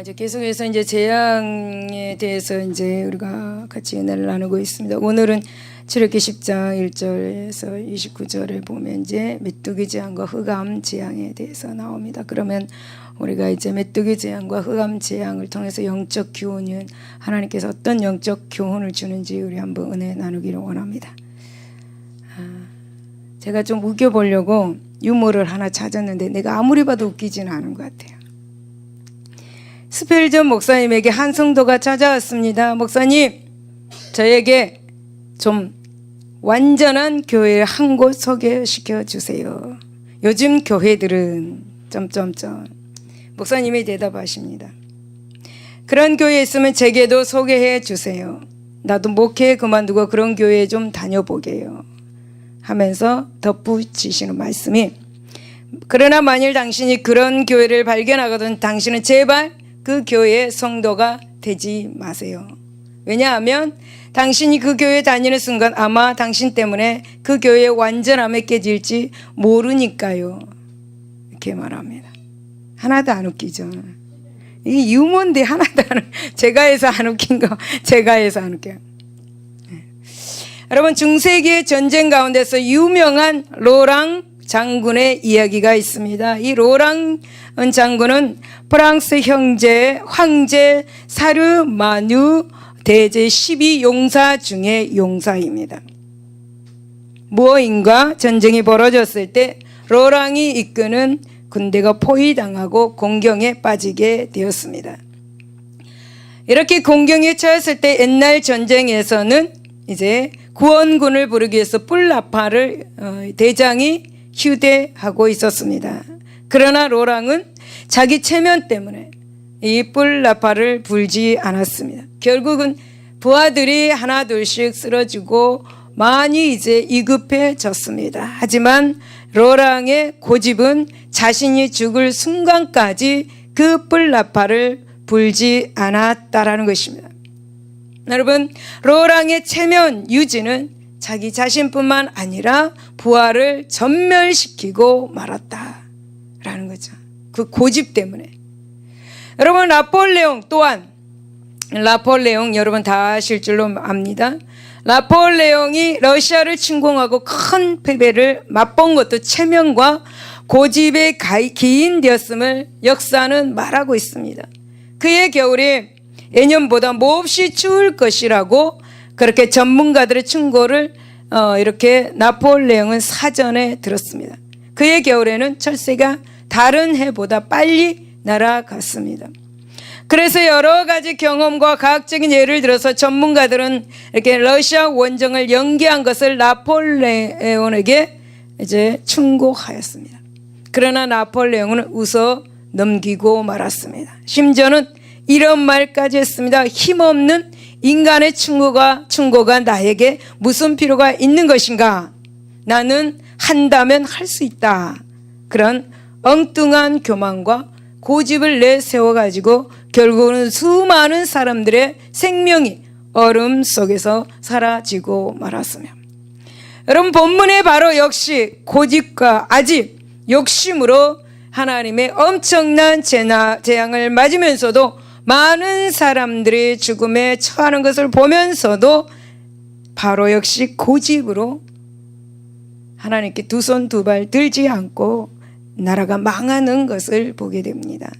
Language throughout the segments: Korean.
이제 계속해서 이제 재앙에 대해서 이제 우리가 같이 은혜를 나누고 있습니다. 오늘은 출애굽기 10장 1절에서 29절에 보면 이제 메뚜기 재앙과 흑암 재앙에 대해서 나옵니다. 그러면 우리가 이제 메뚜기 재앙과 흑암 재앙을 통해서 영적 교훈은 하나님께서 어떤 영적 교훈을 주는지 우리 한번 은혜 나누기를 원합니다. 제가 좀 웃겨보려고 유머를 하나 찾았는데 내가 아무리 봐도 웃기지는 않은 것 같아요. 스펠전 목사님에게 한 성도가 찾아왔습니다. 목사님, 저에게 좀 완전한 교회 한 곳 소개시켜 주세요. 요즘 교회들은 점점점. 목사님이 대답하십니다. 그런 교회 있으면 제게도 소개해 주세요. 나도 목회 그만두고 그런 교회에 좀 다녀보게요. 하면서 덧붙이시는 말씀이, 그러나 만일 당신이 그런 교회를 발견하거든 당신은 제발 그 교회의 성도가 되지 마세요. 왜냐하면 당신이 그 교회에 다니는 순간 아마 당신 때문에 그 교회의 완전함에 깨질지 모르니까요. 이렇게 말합니다. 하나도 안 웃기죠. 이게 유머인데 하나도 안 제가 해서 안 웃긴 거 제가 해서 안 웃겨요. 여러분, 중세기의 전쟁 가운데서 유명한 로랑 장군의 이야기가 있습니다. 이 로랑 장군은 프랑스 황제 사르마뉴 대제 12용사 중에 용사입니다. 무어인과 전쟁이 벌어졌을 때 로랑이 이끄는 군대가 포위당하고 공경에 빠지게 되었습니다. 이렇게 공경에 처했을 때 옛날 전쟁에서는 이제 구원군을 부르기 위해서 뿔나파를 대장이 휴대하고 있었습니다. 그러나 로랑은 자기 체면 때문에 이 뿔나파를 불지 않았습니다. 결국은 부하들이 하나 둘씩 쓰러지고 많이 이제 위급해졌습니다. 하지만 로랑의 고집은 자신이 죽을 순간까지 그 뿔나파를 불지 않았다라는 것입니다. 여러분, 로랑의 체면 유지는 자기 자신뿐만 아니라 부하를 전멸시키고 말았다라는 거죠. 그 고집 때문에. 여러분, 나폴레옹 또한, 나폴레옹 여러분 다 아실 줄로 압니다. 나폴레옹이 러시아를 침공하고 큰 패배를 맛본 것도 체면과 고집의 기인되었음을 역사는 말하고 있습니다. 그의 겨울에 예년보다 몹시 추울 것이라고 그렇게 전문가들의 충고를 이렇게 나폴레옹은 사전에 들었습니다. 그의 겨울에는 철새가 다른 해보다 빨리 날아갔습니다. 그래서 여러 가지 경험과 과학적인 예를 들어서 전문가들은 이렇게 러시아 원정을 연기한 것을 나폴레옹에게 이제 충고하였습니다. 그러나 나폴레옹은 웃어 넘기고 말았습니다. 심지어는 이런 말까지 했습니다. 힘없는 인간의 충고가 나에게 무슨 필요가 있는 것인가? 나는 한다면 할 수 있다. 그런 엉뚱한 교만과 고집을 내세워가지고 결국은 수많은 사람들의 생명이 얼음 속에서 사라지고 말았으며, 여러분, 본문에 바로 역시 고집과 아집, 욕심으로 하나님의 엄청난 재앙을 맞으면서도 많은 사람들이 죽음에 처하는 것을 보면서도 바로 역시 고집으로 하나님께 두 손 두 발 들지 않고 나라가 망하는 것을 보게 됩니다.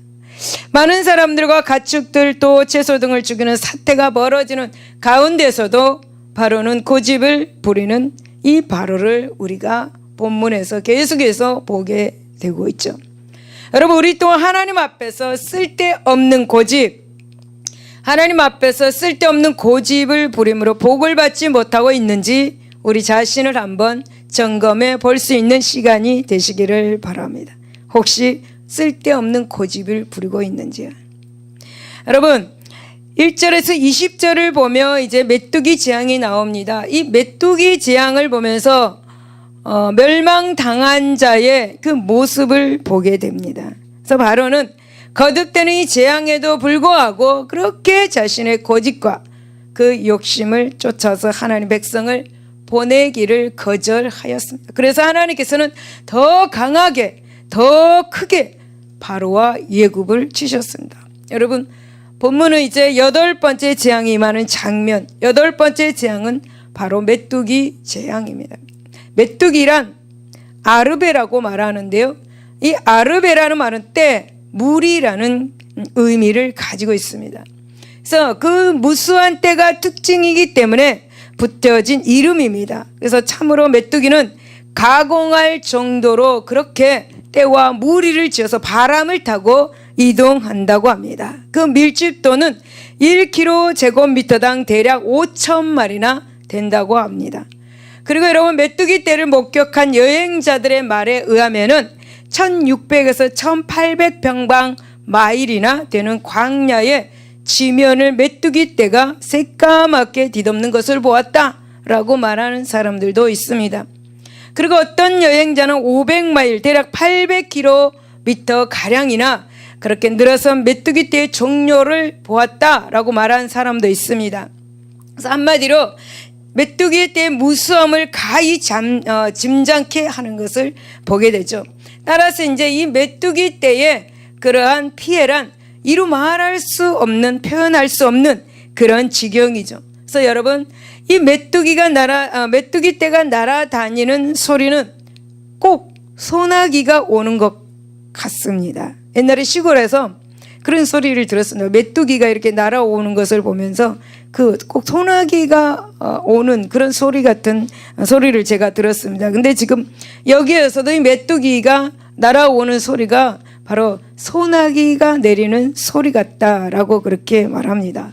많은 사람들과 가축들 또 채소 등을 죽이는 사태가 벌어지는 가운데서도 바로는 고집을 부리는 이 바로를 우리가 본문에서 계속해서 보게 되고 있죠. 여러분, 우리 또한 하나님 앞에서 쓸데없는 고집, 하나님 앞에서 쓸데없는 고집을 부림으로 복을 받지 못하고 있는지 우리 자신을 한번 점검해 볼 수 있는 시간이 되시기를 바랍니다. 혹시 쓸데없는 고집을 부리고 있는지요? 여러분, 1절에서 20절을 보며 이제 메뚜기 재앙이 나옵니다. 이 메뚜기 재앙을 보면서 멸망당한 자의 그 모습을 보게 됩니다. 그래서 바로는 거듭되는 이 재앙에도 불구하고 그렇게 자신의 고집과 그 욕심을 쫓아서 하나님 백성을 보내기를 거절하였습니다. 그래서 하나님께서는 더 강하게 더 크게 바로와 예굽을 치셨습니다. 여러분, 본문은 이제 8번째 재앙이 임하는 장면, 8번째 재앙은 바로 메뚜기 재앙입니다. 메뚜기란 아르베라고 말하는데요, 이 아르베라는 말은 때, 물이라는 의미를 가지고 있습니다. 그래서 그 무수한 때가 특징이기 때문에 붙여진 이름입니다. 그래서 참으로 메뚜기는 가공할 정도로 그렇게 때와 무리를 지어서 바람을 타고 이동한다고 합니다. 그 밀집도는 1km제곱미터당 대략 5,000마리나 된다고 합니다. 그리고 여러분, 메뚜기 떼를 목격한 여행자들의 말에 의하면은 1600에서 1800평방마일이나 되는 광야의 지면을 메뚜기 떼가 새까맣게 뒤덮는 것을 보았다라고 말하는 사람들도 있습니다. 그리고 어떤 여행자는 500마일, 대략 800km 가량이나 그렇게 늘어선 메뚜기 떼의 종료를 보았다라고 말하는 사람도 있습니다. 그래서 한마디로 메뚜기 떼의 무수함을 가히 짐작케 하는 것을 보게 되죠. 따라서 이제 이 메뚜기 떼의 그러한 피해란 이루 말할 수 없는, 표현할 수 없는 그런 지경이죠. 그래서 여러분, 이 메뚜기 떼가 날아다니는 소리는 꼭 소나기가 오는 것 같습니다. 옛날에 시골에서 그런 소리를 들었습니다. 메뚜기가 이렇게 날아오는 것을 보면서 꼭 소나기가 오는 그런 소리 같은 소리를 제가 들었습니다. 근데 지금 여기에서도 이 메뚜기가 날아오는 소리가 바로 소나기가 내리는 소리 같다라고 그렇게 말합니다.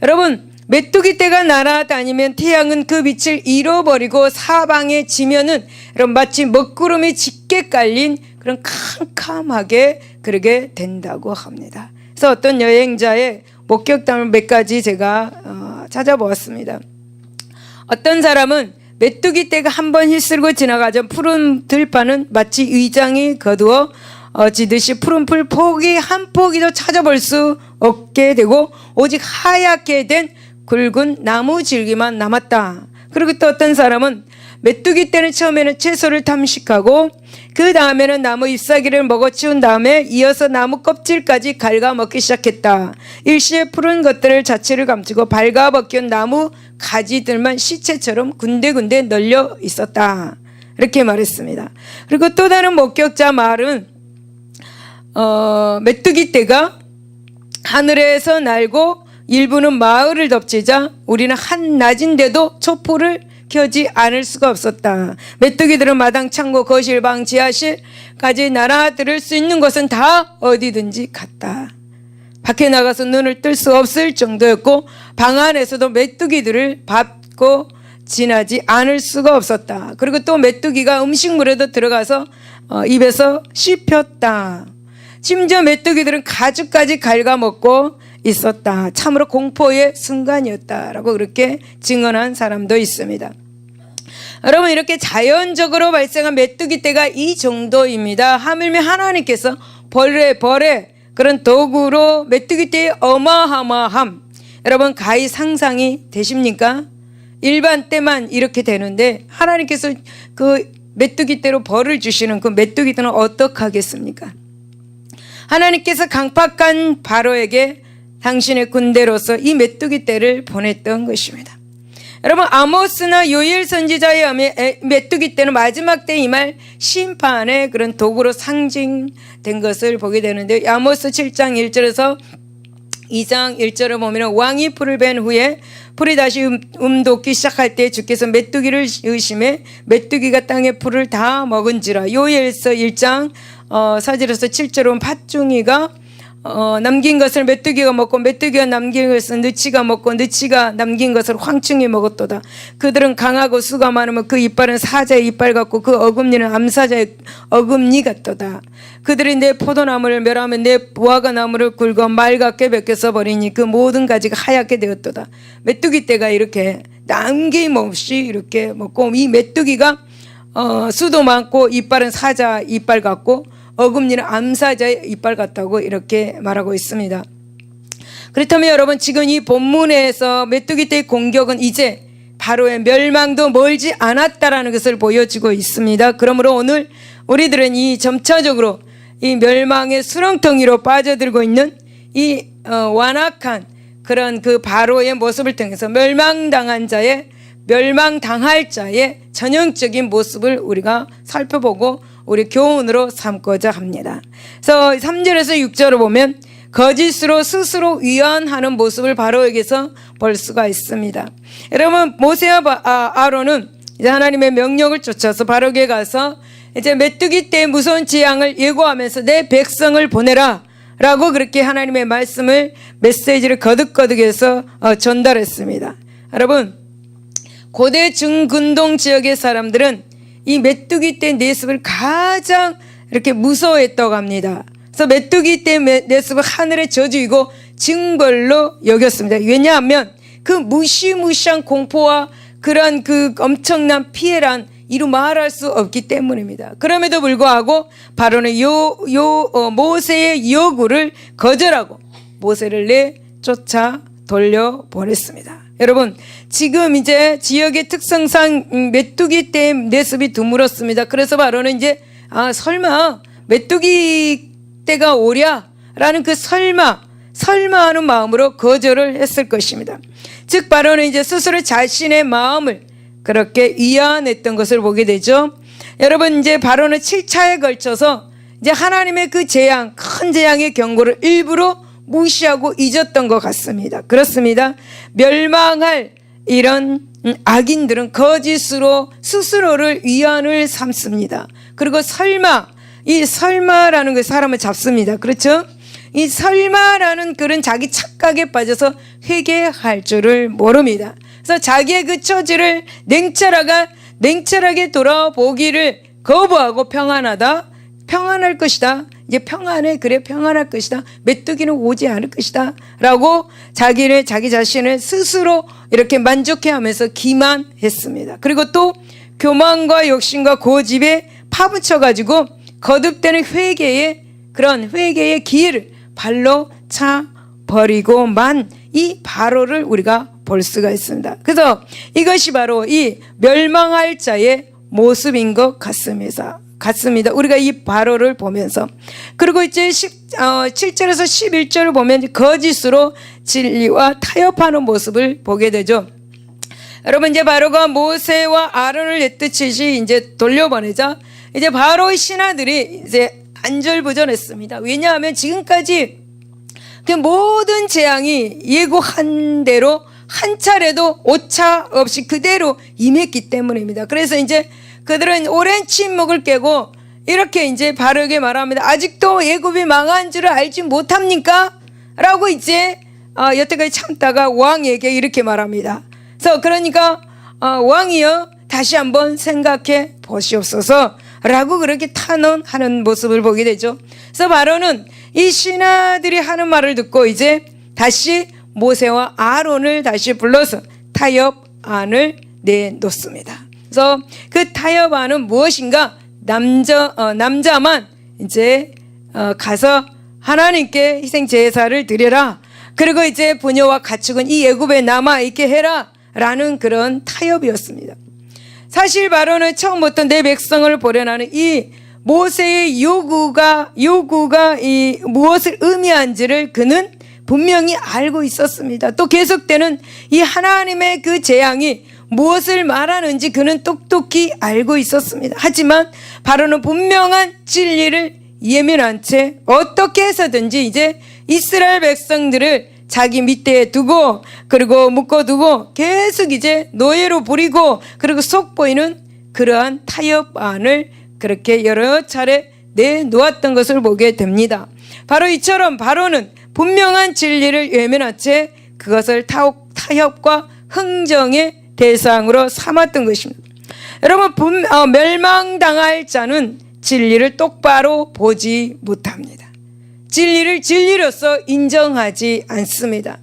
여러분, 메뚜기 떼가 날아다니면 태양은 그 빛을 잃어버리고 사방의 지면은 여러분 마치 먹구름이 짙게 깔린 그런 캄캄하게 그러게 된다고 합니다. 그래서 어떤 여행자의 목격담을 몇 가지 제가 찾아보았습니다. 어떤 사람은 메뚜기 떼가 한번 휩쓸고 지나가자 푸른 들판은 마치 의장이 거두어 지듯이 푸른 풀 포기 한 포기도 찾아볼 수 없게 되고 오직 하얗게 된 굵은 나무 줄기만 남았다. 그리고 또 어떤 사람은 메뚜기 떼는 처음에는 채소를 탐식하고 그 다음에는 나무 잎사귀를 먹어치운 다음에 이어서 나무 껍질까지 갉아먹기 시작했다. 일시에 푸른 것들을 자체를 감추고 발가벗긴 나무 가지들만 시체처럼 군데군데 널려 있었다. 이렇게 말했습니다. 그리고 또 다른 목격자 말은 메뚜기 떼가 하늘에서 날고 일부는 마을을 덮치자 우리는 한낮인데도 촛불을 켜지 않을 수가 없었다. 메뚜기들은 마당, 창고, 거실, 방, 지하실까지 날아들을 수 있는 곳은 다 어디든지 갔다. 밖에 나가서 눈을 뜰 수 없을 정도였고 방 안에서도 메뚜기들을 밟고 지나지 않을 수가 없었다. 그리고 또 메뚜기가 음식물에도 들어가서 입에서 씹혔다. 심지어 메뚜기들은 가죽까지 갉아먹고 있었다. 참으로 공포의 순간이었다라고 그렇게 증언한 사람도 있습니다. 여러분, 이렇게 자연적으로 발생한 메뚜기 떼가 이 정도입니다. 하물며 하나님께서 벌의 그런 도구로 메뚜기 떼의 어마어마함, 여러분 가히 상상이 되십니까? 일반 떼만 이렇게 되는데 하나님께서 그 메뚜기 떼로 벌을 주시는 그 메뚜기 떼는 어떡하겠습니까? 하나님께서 강팍한 바로에게 당신의 군대로서 이 메뚜기 떼를 보냈던 것입니다. 여러분, 아모스나 요엘 선지자에 의하면 메뚜기 떼는 마지막 때 임할 심판의 그런 도구로 상징된 것을 보게 되는데, 아모스 7장 1절에서 2장 1절을 보면 왕이 풀을 벤 후에 풀이 다시 돋기 시작할 때 주께서 메뚜기를 의심해 메뚜기가 땅의 풀을 다 먹은지라. 요엘서 1장 4절에서 7절은 팥중이가 남긴 것을 메뚜기가 먹고 메뚜기가 남긴 것을 느치가 먹고 느치가 남긴 것을 황충이 먹었도다. 그들은 강하고 수가 많으면 그 이빨은 사자의 이빨 같고 그 어금니는 암사자의 어금니 같도다. 그들이 내 포도나무를 멸하면 내 무화과 나무를 굵어 맑게 벗겨서 버리니 그 모든 가지가 하얗게 되었도다. 메뚜기 떼가 이렇게 남김없이 이렇게 먹고, 이 메뚜기가 수도 많고 이빨은 사자 이빨 같고 어금니는 암사자의 이빨 같다고 이렇게 말하고 있습니다. 그렇다면 여러분, 지금 이 본문에서 메뚜기 떼의 공격은 이제 바로의 멸망도 멀지 않았다라는 것을 보여주고 있습니다. 그러므로 오늘 우리들은 이 점차적으로 이 멸망의 수렁텅이로 빠져들고 있는 완악한 그런 그 바로의 모습을 통해서 멸망당할 자의 전형적인 모습을 우리가 살펴보고 우리 교훈으로 삼고자 합니다. 그래서 3절에서 6절을 보면 거짓으로 스스로 위안하는 모습을 바로에게서 볼 수가 있습니다. 여러분, 모세와 아론은 이제 하나님의 명령을 쫓아서 바로에게 가서 이제 메뚜기 떼의 무서운 재앙을 예고하면서 내 백성을 보내라 라고 그렇게 하나님의 말씀을 메시지를 거듭거듭해서 전달했습니다. 여러분, 고대 중근동 지역의 사람들은 이 메뚜기 떼 내습을 가장 이렇게 무서워했다고 합니다. 그래서 메뚜기 떼 내습은 하늘의 저주이고 징벌로 여겼습니다. 왜냐하면 그 무시무시한 공포와 그러한 그 엄청난 피해란 이루 말할 수 없기 때문입니다. 그럼에도 불구하고 바로는 모세의 요구를 거절하고 모세를 내쫓아 돌려보냈습니다. 여러분, 지금 이제 지역의 특성상 메뚜기 떼 내습이 드물었습니다. 그래서 바로는 이제 설마 메뚜기 떼가 오랴라는 그 설마하는 마음으로 거절을 했을 것입니다. 즉 바로는 이제 스스로 자신의 마음을 그렇게 위안했던 것을 보게 되죠. 여러분, 이제 바로는 7차에 걸쳐서 이제 하나님의 그 재앙, 큰 재앙의 경고를 일부러 무시하고 잊었던 것 같습니다. 그렇습니다. 멸망할 이런 악인들은 거짓으로 스스로를 위안을 삼습니다. 그리고 이 설마라는 게 사람을 잡습니다. 그렇죠? 이 설마라는 그런 자기 착각에 빠져서 회개할 줄을 모릅니다. 그래서 자기의 그 처지를 냉철하게 돌아보기를 거부하고 평안할 것이다. 이제 평안할 것이다. 메뚜기는 오지 않을 것이다. 라고 자기 자신을 스스로 이렇게 만족해하면서 기만했습니다. 그리고 또 교만과 욕심과 고집에 파묻혀가지고 거듭되는 회개의 기회를 발로 차 버리고만 이 바로를 우리가 볼 수가 있습니다. 그래서 이것이 바로 이 멸망할 자의 모습인 것 같습니다. 우리가 이 바로를 보면서. 그리고 이제 7절에서 11절을 보면 거짓으로 진리와 타협하는 모습을 보게 되죠. 여러분, 이제 바로가 모세와 아론을 내쫓듯이 이제 돌려보내자 이제 바로의 신하들이 이제 안절부절했습니다. 왜냐하면 지금까지 그 모든 재앙이 예고한 대로 한 차례도 오차 없이 그대로 임했기 때문입니다. 그래서 이제 그들은 오랜 침묵을 깨고 이렇게 이제 바로에게 말합니다. 아직도 애굽이 망한 줄을 알지 못합니까? 라고 이제 여태까지 참다가 왕에게 이렇게 말합니다. 그래서 그러니까 왕이여 다시 한번 생각해 보시옵소서 라고 그렇게 탄원하는 모습을 보게 되죠. 그래서 바로는 이 신하들이 하는 말을 듣고 이제 다시 모세와 아론을 다시 불러서 타협안을 내놓습니다. 그래서 그 타협안은 무엇인가? 남자만 이제 가서 하나님께 희생 제사를 드려라. 그리고 이제 부녀와 가축은 이 애굽에 남아 있게 해라라는 그런 타협이었습니다. 사실 바로는 처음부터 내 백성을 보려나는 이 모세의 요구가 이 무엇을 의미한지를 그는 분명히 알고 있었습니다. 또 계속되는 이 하나님의 그 재앙이 무엇을 말하는지 그는 똑똑히 알고 있었습니다. 하지만 바로는 분명한 진리를 예민한 채 어떻게 해서든지 이제 이스라엘 백성들을 자기 밑에 두고 그리고 묶어두고 계속 이제 노예로 부리고 그리고 속보이는 그러한 타협안을 그렇게 여러 차례 내놓았던 것을 보게 됩니다. 바로 이처럼 바로는 분명한 진리를 외면한 채 그것을 타협과 흥정의 대상으로 삼았던 것입니다. 여러분, 멸망당할 자는 진리를 똑바로 보지 못합니다. 진리를 진리로서 인정하지 않습니다.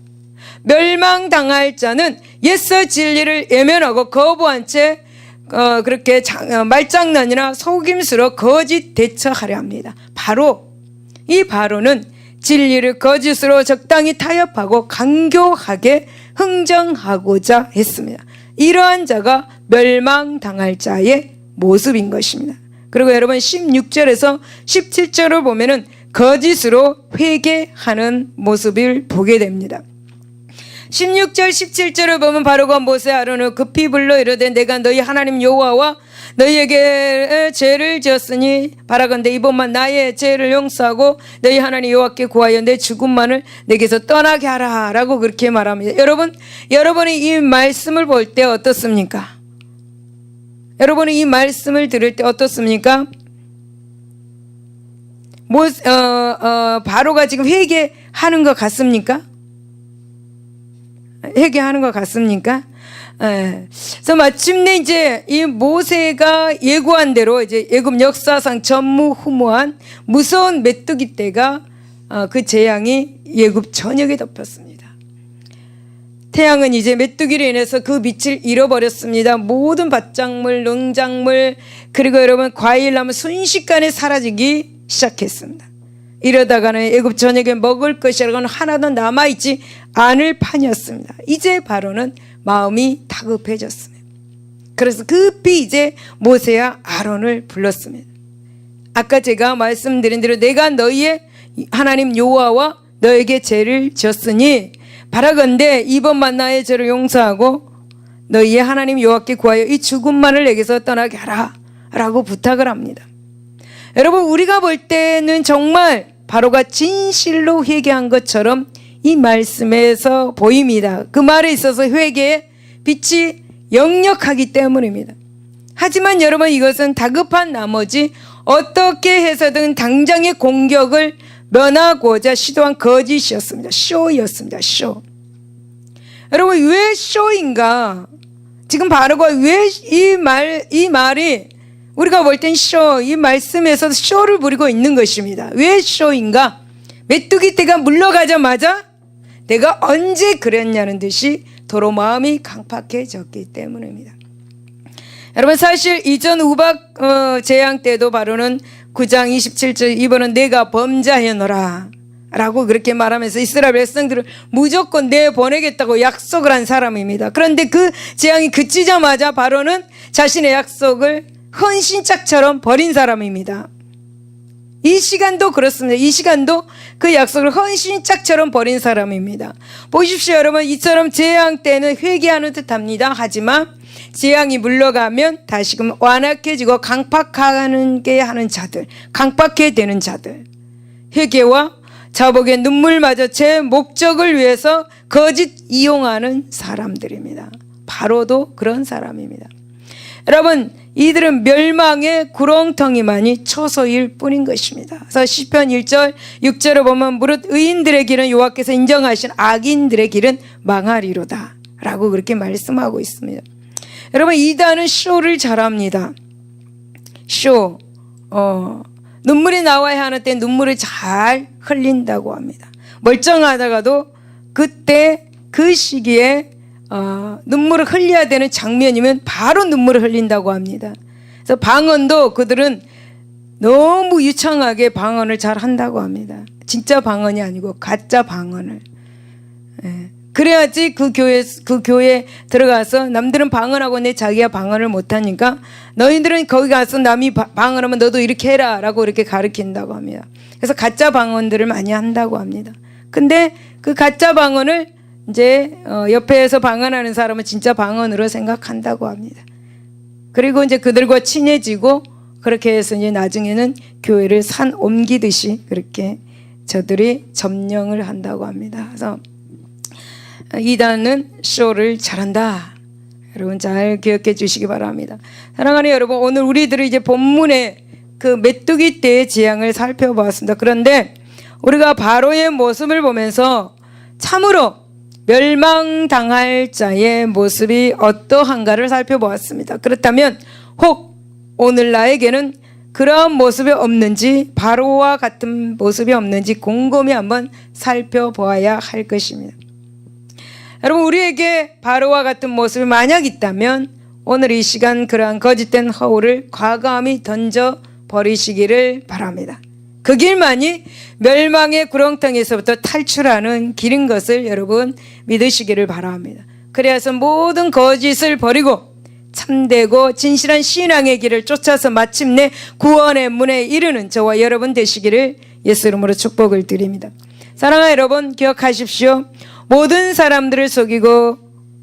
멸망당할 자는 옛서 진리를 외면하고 거부한 채 그렇게 말장난이나 속임수로 거짓 대처하려 합니다. 이 바로는 진리를 거짓으로 적당히 타협하고 간교하게 흥정하고자 했습니다. 이러한 자가 멸망당할 자의 모습인 것입니다. 그리고 여러분 16절에서 17절을 보면은 거짓으로 회개하는 모습을 보게 됩니다. 16절 17절을 보면 바로가 모세 아론을 급히 불러 이르되 내가 너희 하나님 여호와와 너희에게 죄를 지었으니 바라건대 이번만 나의 죄를 용서하고 너희 하나님 여호와께 구하여 내 죽음만을 내게서 떠나게 하라 라고 그렇게 말합니다. 여러분이 이 말씀을 볼 때 어떻습니까? 여러분이 이 말씀을 들을 때 어떻습니까? 바로가 지금 회개하는 것 같습니까? 회개하는 것 같습니까? 그래서 마침내 이제 이 모세가 예고한 대로 이제 애굽 역사상 전무후무한 무서운 메뚜기 떼가 그 재앙이 애굽 전역에 덮였습니다. 태양은 이제 메뚜기로 인해서 그 빛을 잃어버렸습니다. 모든 밭작물, 농작물, 그리고 여러분 과일나무 순식간에 사라지기 시작했습니다. 이러다가는 애굽 전역에 먹을 것이라고는 하나도 남아있지 않을 판이었습니다. 이제 바로는 마음이 다급해졌습니다. 그래서 급히 이제 모세와 아론을 불렀습니다. 아까 제가 말씀드린 대로 내가 너희의 하나님 여호와와 너에게 죄를 지었으니 바라건대 이번만 나의 죄를 용서하고 너희의 하나님 여호와께 구하여 이 죽음만을 내게서 떠나게 하라 라고 부탁을 합니다. 여러분 우리가 볼 때는 정말 바로가 진실로 회개한 것처럼 이 말씀에서 보입니다. 그 말에 있어서 회개의 빛이 역력하기 때문입니다. 하지만 여러분 이것은 다급한 나머지 어떻게 해서든 당장의 공격을 면하고자 시도한 거짓이었습니다. 쇼였습니다. 쇼. 여러분 왜 쇼인가? 지금 바로가 왜 이 말이 우리가 볼 땐 쇼, 이 말씀에서 쇼를 부리고 있는 것입니다. 왜 쇼인가? 메뚜기 떼가 물러가자마자 내가 언제 그랬냐는 듯이 도로 마음이 강팍해졌기 때문입니다. 여러분 사실 이전 우박 재앙 때도 바로는 9장 27절 이번은 내가 범죄하였노라 라고 그렇게 말하면서 이스라엘 백성들을 무조건 내보내겠다고 약속을 한 사람입니다. 그런데 그 재앙이 그치자마자 바로는 자신의 약속을 헌신짝처럼 버린 사람입니다. 이 시간도 그렇습니다. 이 시간도 그 약속을 헌신짝처럼 버린 사람입니다. 보십시오 여러분 이처럼 재앙 때는 회개하는 듯합니다. 하지만 재앙이 물러가면 다시금 완악해지고 강팍하게 하는 자들, 강팍해 되는 자들, 회개와 자복의 눈물마저 제 목적을 위해서 거짓 이용하는 사람들입니다. 바로도 그런 사람입니다. 여러분 이들은 멸망의 구렁텅이만이 처소일 뿐인 것입니다. 그래서 시편 1절 6절을 보면 무릇 의인들의 길은 여호와께서 인정하신 악인들의 길은 망하리로다 라고 그렇게 말씀하고 있습니다. 여러분 이단은 쇼를 잘합니다. 쇼 눈물이 나와야 하는 때 눈물을 잘 흘린다고 합니다. 멀쩡하다가도 그때 그 시기에 눈물을 흘려야 되는 장면이면 바로 눈물을 흘린다고 합니다. 그래서 방언도 그들은 너무 유창하게 방언을 잘 한다고 합니다. 진짜 방언이 아니고 가짜 방언을. 그래야지 그 교회 들어가서 남들은 방언하고 내 자기가 방언을 못하니까 너희들은 거기 가서 남이 방언하면 너도 이렇게 해라 라고 이렇게 가르친다고 합니다. 그래서 가짜 방언들을 많이 한다고 합니다. 근데 그 가짜 방언을 이제 옆에서 방언하는 사람은 진짜 방언으로 생각한다고 합니다. 그리고 이제 그들과 친해지고 그렇게 해서 이제 나중에는 교회를 산 옮기듯이 그렇게 저들이 점령을 한다고 합니다. 그래서 이단은 쇼를 잘한다. 여러분 잘 기억해 주시기 바랍니다. 사랑하는 여러분 오늘 우리들이 이제 본문의 그 메뚜기 떼의 재앙을 살펴보았습니다. 그런데 우리가 바로의 모습을 보면서 참으로 멸망당할 자의 모습이 어떠한가를 살펴보았습니다. 그렇다면 혹 오늘 나에게는 그러한 모습이 없는지 바로와 같은 모습이 없는지 곰곰이 한번 살펴보아야 할 것입니다. 여러분 우리에게 바로와 같은 모습이 만약 있다면 오늘 이 시간 그러한 거짓된 허울을 과감히 던져버리시기를 바랍니다. 그 길만이 멸망의 구렁텅이에서부터 탈출하는 길인 것을 여러분 믿으시기를 바랍니다. 그래서 모든 거짓을 버리고 참되고 진실한 신앙의 길을 쫓아서 마침내 구원의 문에 이르는 저와 여러분 되시기를 예수 이름으로 축복을 드립니다. 사랑하는 여러분, 기억하십시오. 모든 사람들을 속이고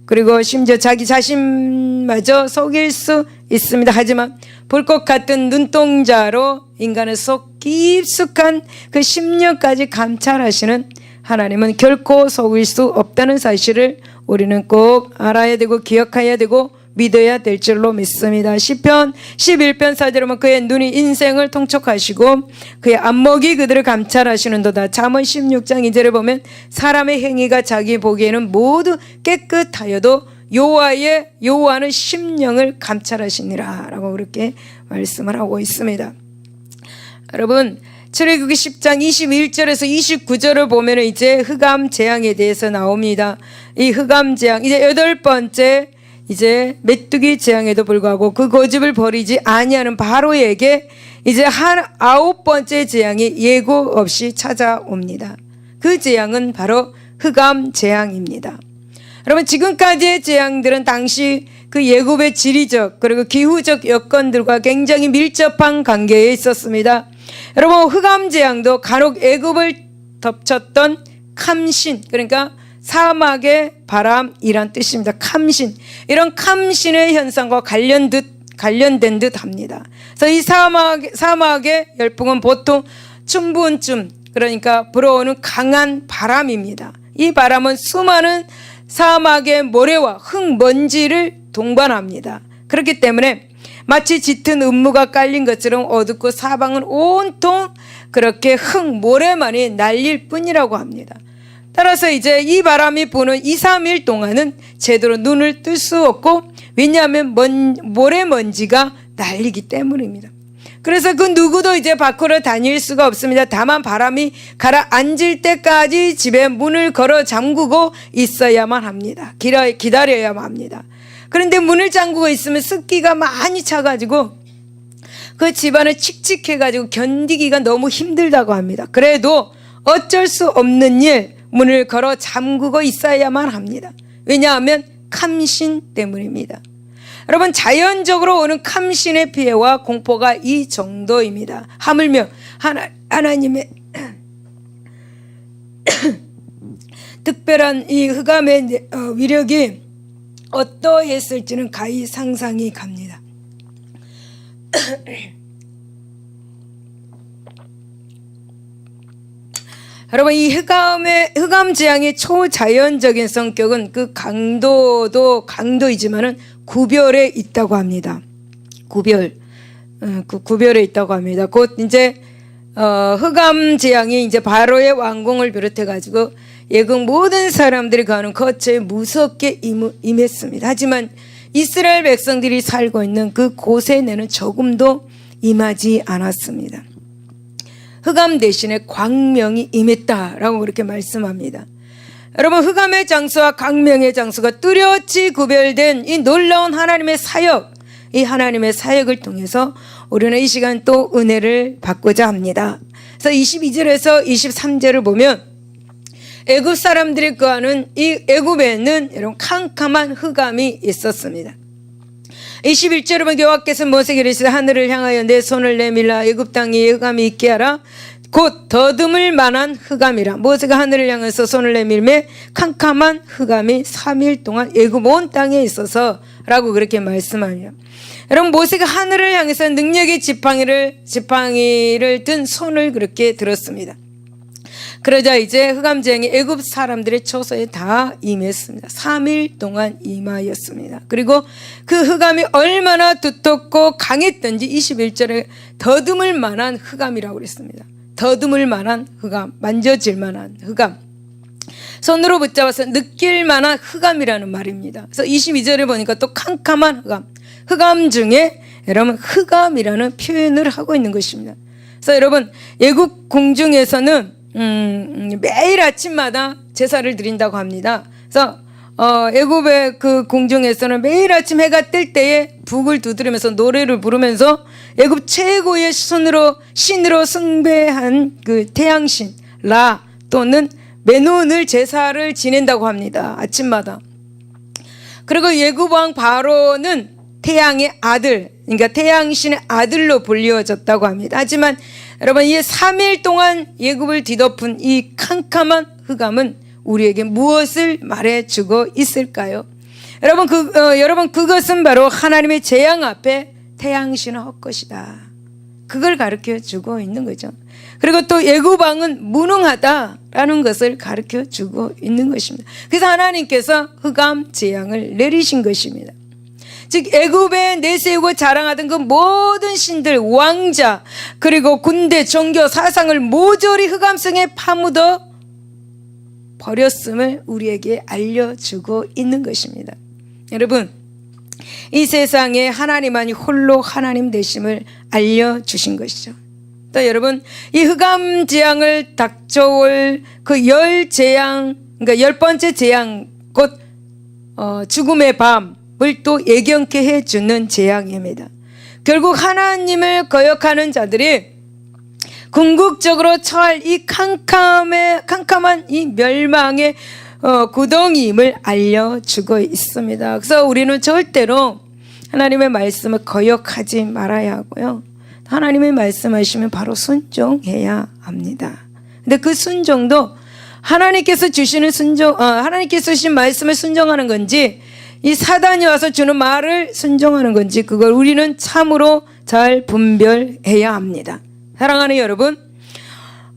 그리고 심지어 자기 자신마저 속일 수 있습니다. 하지만 불꽃 같은 눈동자로 인간의 속 깊숙한 그 심령까지 감찰하시는 하나님은 결코 속일 수 없다는 사실을 우리는 꼭 알아야 되고 기억해야 되고 믿어야 될 줄로 믿습니다. 시편 11편 4절에 보면 그의 눈이 인생을 통촉하시고 그의 안목이 그들을 감찰하시는도다. 잠언 16장 2절에 보면 사람의 행위가 자기 보기에는 모두 깨끗하여도 여호와는 심령을 감찰하시니라 라고 그렇게 말씀을 하고 있습니다. 여러분, 출애굽기 10장 21절에서 29절을 보면 이제 흑암 재앙에 대해서 나옵니다. 이 흑암 재앙, 이제 8번째 이제 메뚜기 재앙에도 불구하고 그 고집을 버리지 아니하는 바로에게 이제 9번째 재앙이 예고 없이 찾아옵니다. 그 재앙은 바로 흑암 재앙입니다. 여러분, 지금까지의 재앙들은 당시 그 애굽의 지리적 그리고 기후적 여건들과 굉장히 밀접한 관계에 있었습니다. 여러분, 흑암 재앙도 간혹 애굽을 덮쳤던 캄신, 그러니까 사막의 바람이란 뜻입니다. 캄신, 이런 캄신의 현상과 관련된 듯 합니다. 그래서 이 사막의 열풍은 보통 춘분쯤, 그러니까 불어오는 강한 바람입니다. 이 바람은 수많은 사막의 모래와 흙먼지를 동반합니다. 그렇기 때문에 마치 짙은 음무가 깔린 것처럼 어둡고 사방은 온통 그렇게 흙모래만이 날릴 뿐이라고 합니다. 따라서 이제 이 바람이 부는 2, 3일 동안은 제대로 눈을 뜰 수 없고, 왜냐하면 모래먼지가 날리기 때문입니다. 그래서 그 누구도 이제 밖으로 다닐 수가 없습니다. 다만 바람이 가라앉을 때까지 집에 문을 걸어 잠그고 있어야만 합니다. 기다려야만 합니다. 그런데 문을 잠그고 있으면 습기가 많이 차가지고 그 집안을 칙칙해가지고 견디기가 너무 힘들다고 합니다. 그래도 어쩔 수 없는 일, 문을 걸어 잠그고 있어야만 합니다. 왜냐하면 캄신 때문입니다. 여러분, 자연적으로 오는 캄신의 피해와 공포가 이 정도입니다. 하물며 하나님의 특별한 이 흑암의 위력이 어떠했을지는 가히 상상이 갑니다. 여러분, 이 흑암 재앙의 초자연적인 성격은 그 강도도 강도이지만은 구별에 있다고 합니다. 구별에 있다고 합니다. 곧 이제 흑암 재앙이 이제 바로의 왕궁을 비롯해 가지고 애국 모든 사람들이 가는 거처에 무섭게 임했습니다. 하지만 이스라엘 백성들이 살고 있는 그 고센에는 조금도 임하지 않았습니다. 흑암 대신에 광명이 임했다라고 그렇게 말씀합니다. 여러분, 흑암의 장소와 광명의 장소가 뚜렷이 구별된 이 놀라운 하나님의 사역, 이 하나님의 사역을 통해서 우리는 이 시간 또 은혜를 받고자 합니다. 그래서 22절에서 23절을 보면 애굽 사람들이 거하는 이 애굽에는 이런 캄캄한 흑암이 있었습니다. 21절에 보면 여호와께서 모세에게 이르시되 하늘을 향하여 내 손을 내밀라 애굽 땅에 흑암이 있게 하라. 곧 더듬을 만한 흑암이라. 모세가 하늘을 향해서 손을 내밀매 캄캄한 흑암이 3일 동안 애굽 온 땅에 있어서 라고 그렇게 말씀합니다. 여러분, 모세가 하늘을 향해서 능력의 지팡이를 든 손을 그렇게 들었습니다. 그러자 이제 흑암 재앙이 애굽 사람들의 처소에 다 임했습니다. 3일 동안 임하였습니다. 그리고 그 흑암이 얼마나 두텁고 강했던지 21절에 더듬을 만한 흑암이라고 그랬습니다. 더듬을 만한 흑암, 만져질 만한 흑암, 손으로 붙잡아서 느낄 만한 흑암이라는 말입니다. 그래서 22절에 보니까 또 캄캄한 흑암 중에 여러분 흑암이라는 표현을 하고 있는 것입니다. 그래서 여러분, 애굽 궁중에서는 매일 아침마다 제사를 드린다고 합니다. 그래서 애굽의 그 궁중에서는 매일 아침 해가 뜰 때에 북을 두드리면서 노래를 부르면서 애굽 최고의 신으로 숭배한 그 태양신 라 또는 메논을 제사를 지낸다고 합니다. 아침마다. 그리고 애굽 왕 바로는 태양의 아들, 그러니까 태양신의 아들로 불리워졌다고 합니다. 하지만 여러분, 이 3일 동안 애굽을 뒤덮은 이 캄캄한 흑암은 우리에게 무엇을 말해주고 있을까요? 여러분, 그것은 바로 하나님의 재앙 앞에 태양신을 헛것이다. 그걸 가르쳐 주고 있는 거죠. 그리고 또 애굽 왕은 무능하다라는 것을 가르쳐 주고 있는 것입니다. 그래서 하나님께서 흑암 재앙을 내리신 것입니다. 즉 애굽에 내세우고 자랑하던 그 모든 신들, 왕자, 그리고 군대, 종교, 사상을 모조리 흑암성에 파묻어 버렸음을 우리에게 알려주고 있는 것입니다. 여러분, 이 세상에 하나님만이 홀로 하나님 되심을 알려주신 것이죠. 또 여러분, 이 흑암 재앙을 닥쳐올 그 열 재앙, 그러니까 10번째 재앙, 곧 죽음의 밤을 또 예견케 해주는 재앙입니다. 결국 하나님을 거역하는 자들이 궁극적으로 처할 이 캄캄한 이 멸망의 구덩이임을 알려주고 있습니다. 그래서 우리는 절대로 하나님의 말씀을 거역하지 말아야 하고요. 하나님의 말씀하시면 바로 순종해야 합니다. 근데 그 순종도 하나님께서 주시는 하나님께서 주신 말씀을 순종하는 건지, 이 사단이 와서 주는 말을 순종하는 건지, 그걸 우리는 참으로 잘 분별해야 합니다. 사랑하는 여러분,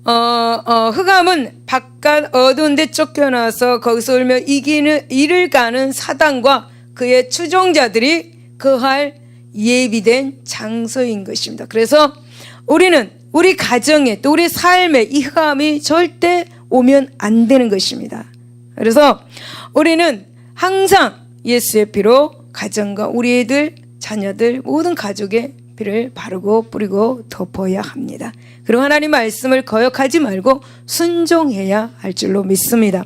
흑암은 바깥 어두운 데 쫓겨나서 거기서 울며 이를 가는 사단과 그의 추종자들이 거할 예비된 장소인 것입니다. 그래서 우리는 우리 가정에 또 우리 삶에 이 흑암이 절대 오면 안 되는 것입니다. 그래서 우리는 항상 예수의 피로 가정과 우리 애들, 자녀들, 모든 가족의 피를 바르고 뿌리고 덮어야 합니다. 그리고 하나님 말씀을 거역하지 말고 순종해야 할 줄로 믿습니다.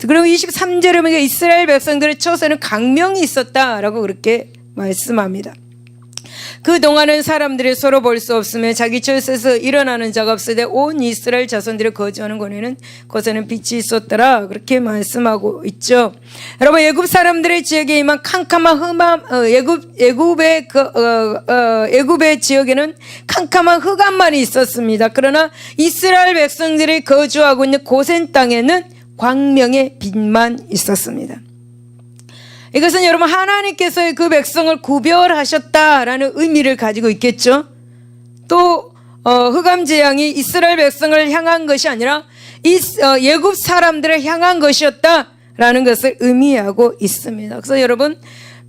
그리고 23절에 보니까 이스라엘 백성들의 처소에는 강명이 있었다라고 그렇게 말씀합니다. 그동안은 사람들이 서로 볼 수 없으며 자기 처소에서 일어나는 자가 없으되 온 이스라엘 자손들이 거주하는 곳에는 빛이 있었더라, 그렇게 말씀하고 있죠. 여러분, 애굽 사람들의 지역에 임한 캄캄한 흑암, 애굽의 지역에는 캄캄한 흑암만이 있었습니다. 그러나 이스라엘 백성들이 거주하고 있는 고센 땅에는 광명의 빛만 있었습니다. 이것은 여러분, 하나님께서 그 백성을 구별하셨다라는 의미를 가지고 있겠죠. 또 흑암 재앙이 이스라엘 백성을 향한 것이 아니라 애굽 사람들을 향한 것이었다라는 것을 의미하고 있습니다. 그래서 여러분,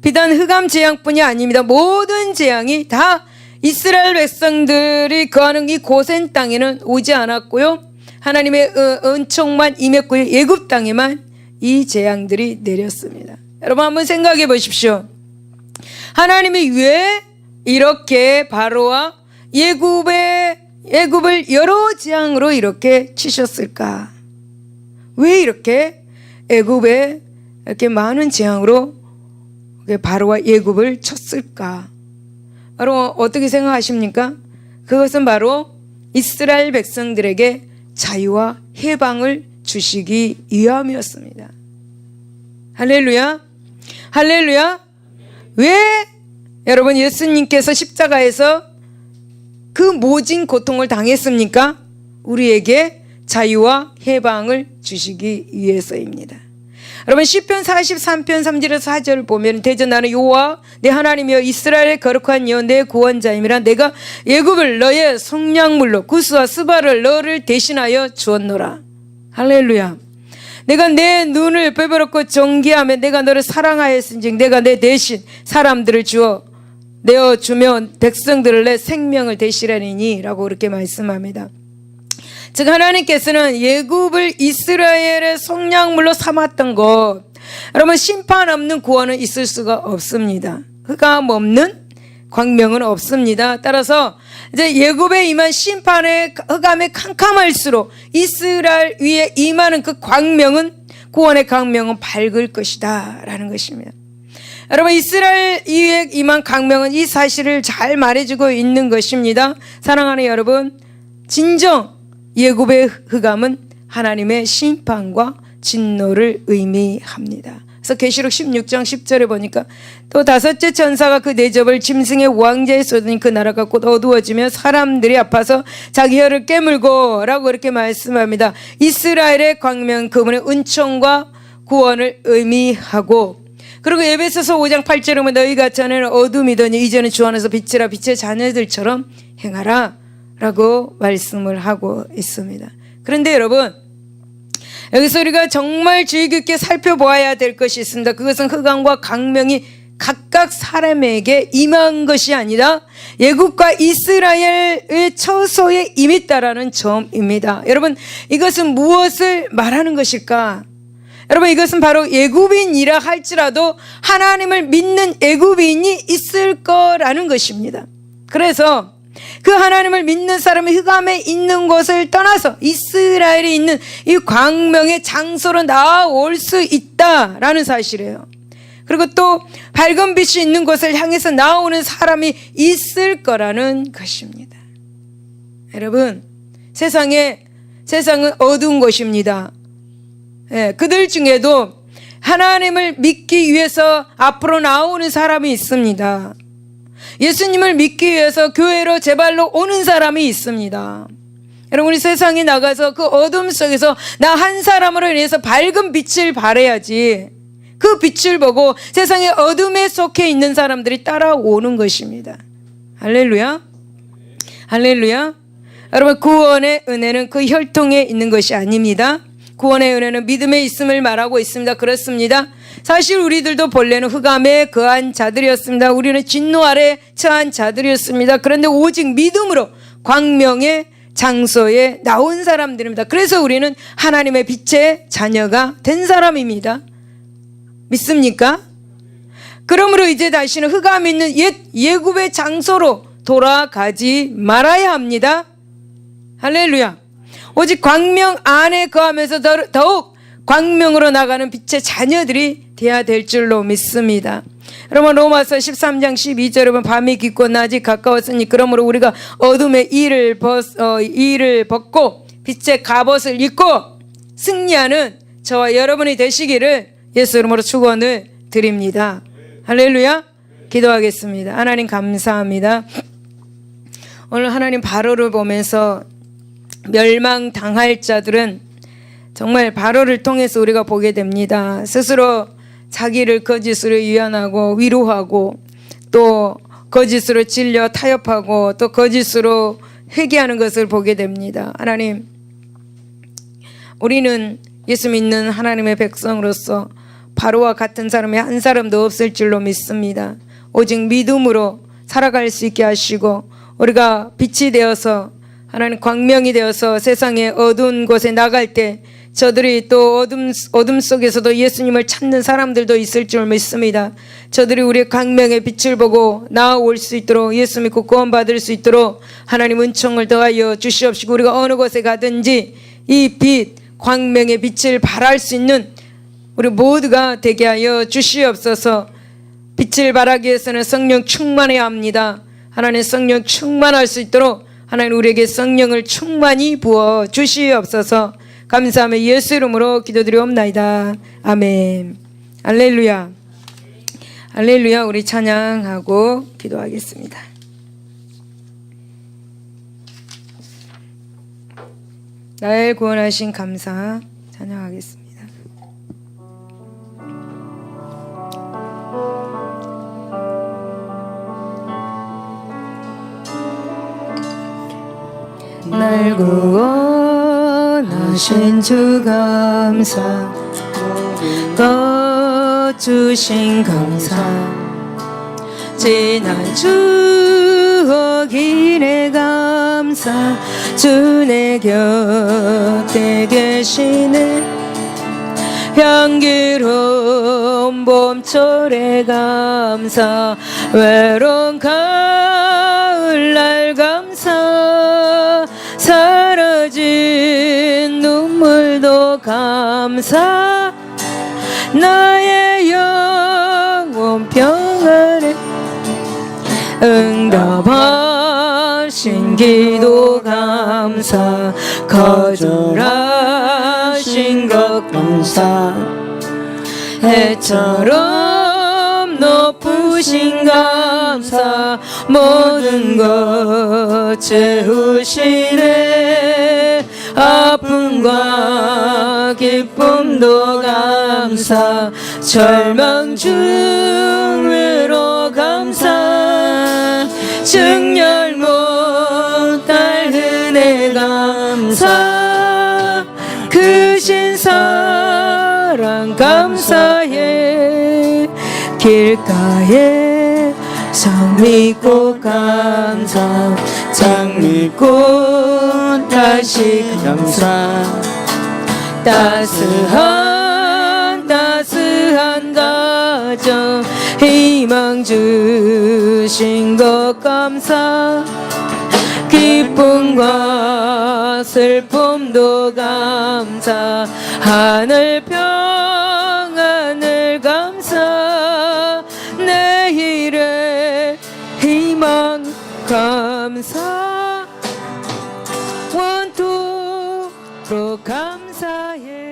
비단 흑암 재앙뿐이 아닙니다. 모든 재앙이 다 이스라엘 백성들이 거하는 이 고센 땅에는 오지 않았고요. 하나님의 은총만 임했고요. 애굽 땅에만 이 재앙들이 내렸습니다. 여러분, 한번 생각해 보십시오. 하나님이 왜 이렇게 바로와 애굽을 여러 재앙으로 이렇게 치셨을까? 왜 이렇게 애굽에 이렇게 많은 재앙으로 바로와 애굽을 쳤을까? 여러분, 어떻게 생각하십니까? 그것은 바로 이스라엘 백성들에게 자유와 해방을 주시기 위함이었습니다. 할렐루야. 할렐루야. 왜 여러분 예수님께서 십자가에서 그 모진 고통을 당했습니까? 우리에게 자유와 해방을 주시기 위해서입니다. 여러분, 시편 43편 3절에서 4절을 보면 대저 나는 여호와 내 하나님이여 이스라엘의 거룩한 여 내 구원자임이라. 내가 애굽을 너의 속량물로 구스와 스바를 너를 대신하여 주었노라. 할렐루야. 내가 내 눈을 빼버렸고 정기하며 내가 너를 사랑하였은즉 내가 내 대신 사람들을 내어주며 백성들을 내 생명을 대신하리니 라고 그렇게 말씀합니다. 즉 하나님께서는 애굽을 이스라엘의 속량물로 삼았던 것, 여러분, 심판 없는 구원은 있을 수가 없습니다. 흑암 없는 광명은 없습니다. 따라서 이제 애굽에 임한 심판의 흑암에 캄캄할수록 이스라엘 위에 임하는 그 광명은, 구원의 광명은 밝을 것이다 라는 것입니다. 여러분, 이스라엘 위에 임한 광명은 이 사실을 잘 말해주고 있는 것입니다. 사랑하는 여러분, 진정 애굽의 흑암은 하나님의 심판과 진노를 의미합니다. 그래서 계시록 16장 10절에 보니까 또 다섯째 천사가 그 대접을 짐승의 왕자에 쏟으니 그 나라가 곧 어두워지며 사람들이 아파서 자기 혀를 깨물고 라고 이렇게 말씀합니다. 이스라엘의 광명 그분의 은총과 구원을 의미하고, 그리고 에베소서 5장 8절에 보면 너희가 전에는 어둠이더니 이제는 주 안에서 빛이라 빛의 자녀들처럼 행하라 라고 말씀을 하고 있습니다. 그런데 여러분, 여기서 우리가 정말 주의 깊게 살펴보아야 될 것이 있습니다. 그것은 흑암과 광명이 각각 사람에게 임한 것이 아니라 애굽과 이스라엘의 처소에 임했다라는 점입니다. 여러분, 이것은 무엇을 말하는 것일까? 여러분, 이것은 바로 애굽인이라 할지라도 하나님을 믿는 애굽인이 있을 거라는 것입니다. 그래서 그 하나님을 믿는 사람이 흑암에 있는 곳을 떠나서 이스라엘에 있는 이 광명의 장소로 나아올 수 있다라는 사실이에요. 그리고 또 밝은 빛이 있는 곳을 향해서 나오는 사람이 있을 거라는 것입니다. 여러분, 세상은 어두운 곳입니다. 그들 중에도 하나님을 믿기 위해서 앞으로 나오는 사람이 있습니다. 예수님을 믿기 위해서 교회로 제 발로 오는 사람이 있습니다. 여러분, 우리 세상에 나가서 그 어둠 속에서 나 한 사람으로 인해서 밝은 빛을 발해야지, 그 빛을 보고 세상의 어둠에 속해 있는 사람들이 따라오는 것입니다. 할렐루야, 할렐루야. 여러분, 구원의 은혜는 그 혈통에 있는 것이 아닙니다. 구원의 은혜는 믿음에 있음을 말하고 있습니다. 그렇습니다. 사실 우리들도 본래는 흑암에 거한 자들이었습니다. 우리는 진노 아래 처한 자들이었습니다. 그런데 오직 믿음으로 광명의 장소에 나온 사람들입니다. 그래서 우리는 하나님의 빛의 자녀가 된 사람입니다. 믿습니까? 그러므로 이제 다시는 흑암에 있는 옛 애굽의 장소로 돌아가지 말아야 합니다. 할렐루야. 오직 광명 안에 거하면서 더욱 광명으로 나가는 빛의 자녀들이 되어야 될 줄로 믿습니다. 여러분, 로마서 13장 12절에 보면 밤이 깊고 낮이 가까웠으니 그러므로 우리가 어둠의 일을 벗고 빛의 갑옷을 입고 승리하는 저와 여러분이 되시기를 예수 이름으로 축원을 드립니다. 할렐루야. 기도하겠습니다. 하나님 감사합니다. 오늘 하나님 바로를 보면서 멸망당할 자들은 정말 바로를 통해서 우리가 보게 됩니다. 스스로 자기를 거짓으로 유연하고 위로하고 또 거짓으로 질려 타협하고 또 거짓으로 회개하는 것을 보게 됩니다. 하나님, 우리는 예수 믿는 하나님의 백성으로서 바로와 같은 사람이 한 사람도 없을 줄로 믿습니다. 오직 믿음으로 살아갈 수 있게 하시고 우리가 빛이 되어서 하나님 광명이 되어서 세상의 어두운 곳에 나갈 때 저들이 또 어둠 속에서도 예수님을 찾는 사람들도 있을 줄 믿습니다. 저들이 우리의 광명의 빛을 보고 나아올 수 있도록, 예수 믿고 구원받을 수 있도록 하나님 은총을 더하여 주시옵시고, 우리가 어느 곳에 가든지 이 빛, 광명의 빛을 발할 수 있는 우리 모두가 되게 하여 주시옵소서. 빛을 발하기 위해서는 성령 충만해야 합니다. 하나님, 성령 충만할 수 있도록 하나님 우리에게 성령을 충만히 부어 주시옵소서. 감사하며 예수 이름으로 기도드리옵나이다. 아멘. 할렐루야. 할렐루야. 우리 찬양하고 기도하겠습니다. 날 구원하신 감사 찬양하겠습니다. 날 구원하신 주 감사, 것 주신 감사, 지난 추억이네 감사, 주 내 곁에 계시네 향기로운 봄철에 감사, 외로운 가을날 감사, 사라진 눈물도 감사, 나의 영혼 평안에 응답하신 기도 감사, 거절하신 것 감사, 해처럼 높으신 감사 모든 것 채우시네 아픔과 기쁨도 감사 절망 중으로 감사 증열 못할 은혜 감사 크신 사랑 감사해 길가에 성 믿고 감사 장 믿고 다시 감사 따스한 가정 희망 주신 것 감사 기쁨과 슬픔도 감사 하늘 평안을 감사 내일의 희망 감사 원토록 감사해